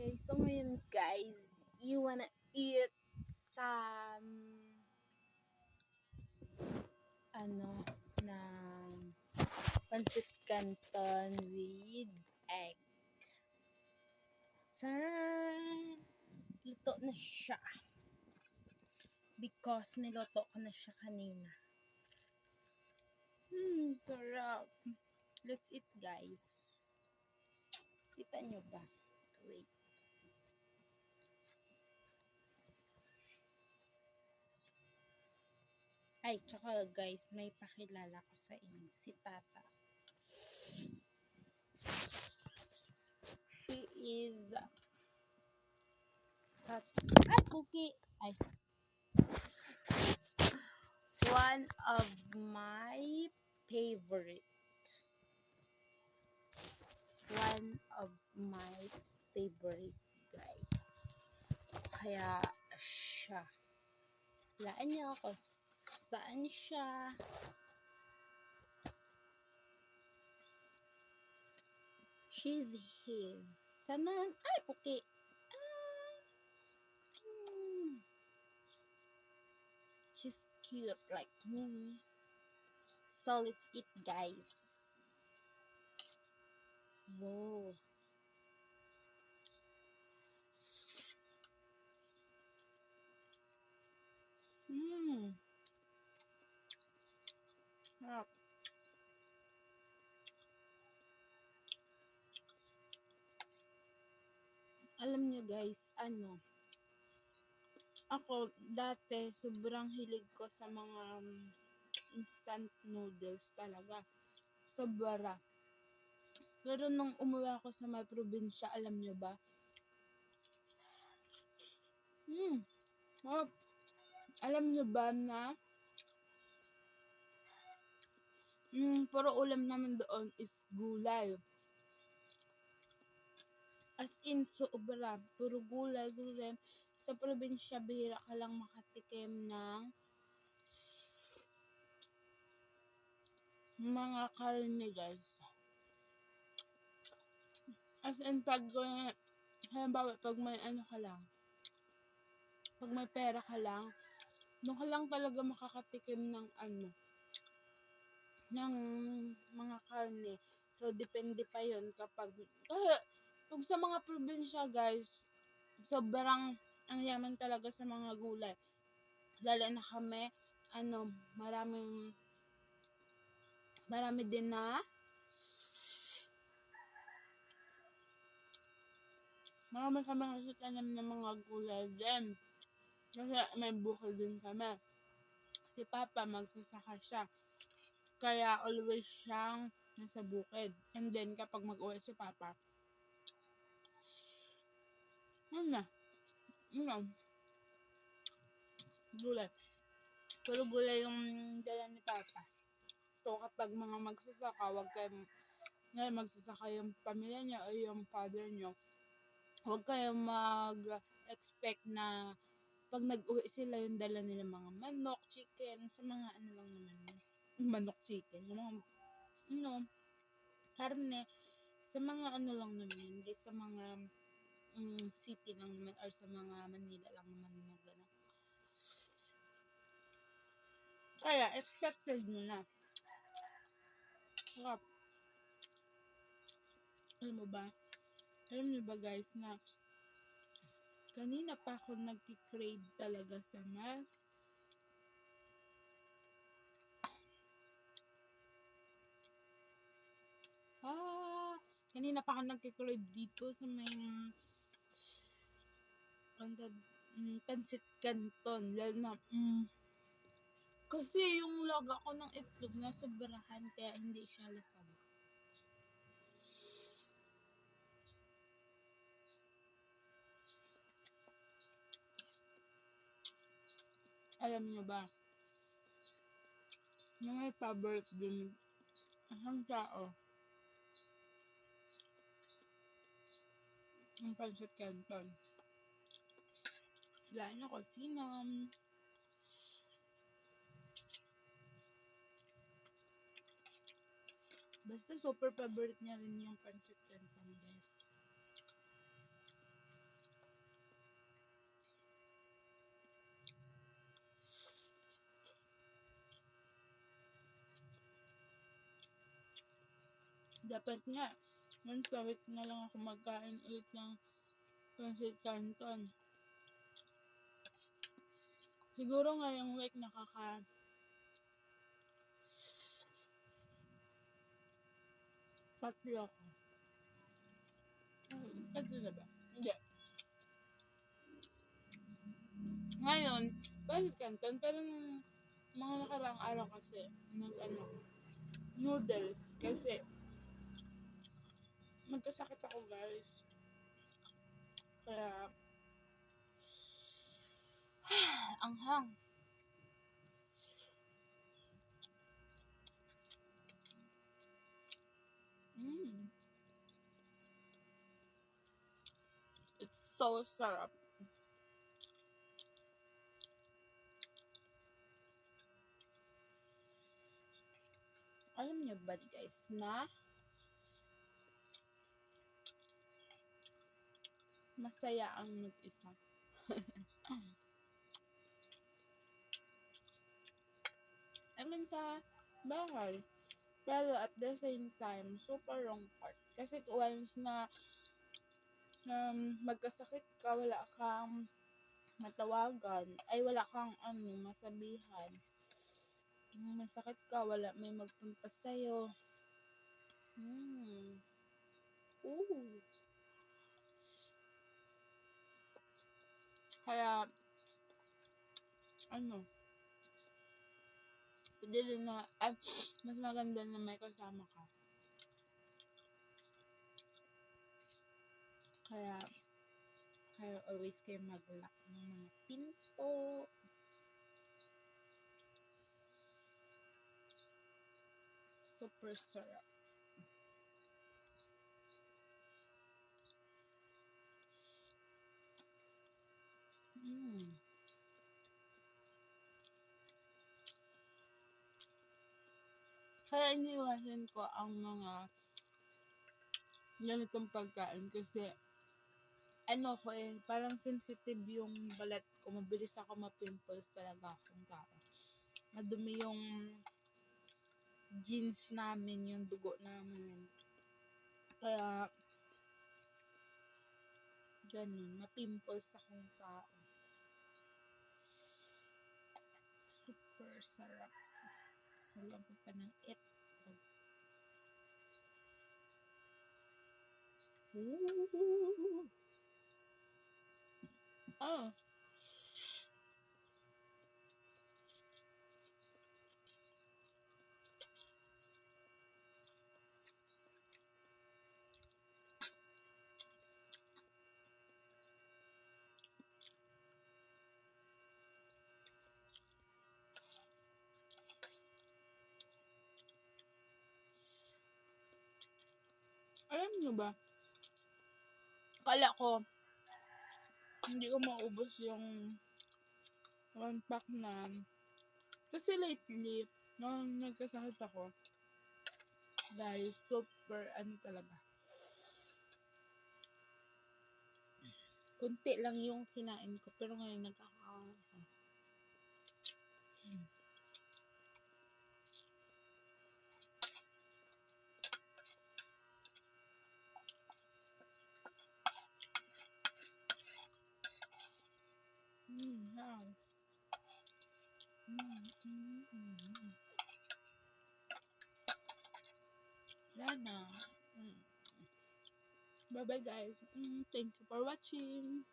Okay, so ngayon guys, you wanna eat some ng pancit canton with egg. Taran! Luto na siya. Because niluto ko na siya kanina. Sarap. Let's eat guys. Kita nyo ba? Wait. Ay, tsaka guys, may pakilala ko sa inyo. Si Tata. She is Cookie. Ay. One of my favorite. One of my favorite guys. Kaya siya. Laan niyo ako. Saan siya? She's here. Sana. Ay, Puki. She's cute like me. So, let's eat, guys. Whoa. Sarap. Alam niyo guys, ako dati sobrang hilig ko sa mga instant noodles talaga. Sobra. Pero nung umuwi ako sa may probinsya, alam niyo ba? Alam niyo ba na puro ulam namin doon is gulay. As in, sobra. Puro gulay. Sa probinsya, bihira ka lang makatikim ng mga karne, guys. As in, halimbawa, pag may pag may pera ka lang, doon ka lang talaga makakatikim ng ng mga karne. So, depende pa yon kapag sa mga probinsya, guys, sobrang ang yaman talaga sa mga gulay. Lalo na kami, marami din na marami kami kasi tanim ng mga gulay din. Kasi may bukol din kami. Si Papa, magsasaka siya. Kaya always siyang nasa bukid. And then, kapag mag-uwi si Papa, gulay. Puro gulay yung dala ni Papa. So, kapag mga magsasaka, magsasaka yung pamilya niya o yung father niyo, huwag kayong mag-expect na pag nag-uwi sila yung dala nila mga manok, chicken, sa mga lang naman. Manok, chicken, yung mga, karne, sa mga lang naman, hindi sa mga city lang naman or sa mga Manila lang naman magana. Kaya, expected nyo na. Sarap. Alam mo ba guys na kanina pa ako nagki-crave talaga sa kanina pa ako nagki-crave dito sa may pancit canton. Lalo na kasi yung laga ko ng itlog na sobrahan kaya hindi siya lasag. Alam niyo ba, na may favorite din isang tao ang pancit canton. Wala na ko sino. Basta super favorite niya rin yung pancit canton, guys. Dapat nga, once a week na lang ako magkain ulit ng pancit canton. Siguro ngayong week tatlo ako. Tatlo na ba? Hindi. Ngayon, pancit canton, pero nung mga nakaraang araw kasi, noodles. Kasi, magkasakit ako guys. Kaya, anghang. It's so sarap. Alam niyo ba guys na masaya ang mag-isa? I mean sa bahay. Pero at the same time, super wrong part. Kasi once na magkasakit ka, wala kang matawagan, ay wala kang masabihan. Masakit ka, wala may magpunta sa'yo. Ooh. Kaya, pwede din na, mas maganda na may kasama ka. Kaya always kayo mag-lock ng mga pinto. Super sarap. Kaya iniwasan ko ang mga ganitong pagkain kasi parang sensitive yung balat ko. Mabilis ako ma-pimples talaga akong tao. Madumi yung genes namin, yung dugo namin. Kaya, ganun, ma-pimples akong tao. Super sarap. Sarap pa ng itlog. Ooh. Alam nyo ba? Kala ko hindi ko maubos yung 1 pack na. Kasi lately, nung nagkasakit ako, guys, super talaga. Kunti lang yung kinain ko, pero ngayon nagkakaroon ako. Lana. Bye bye guys. Thank you for watching.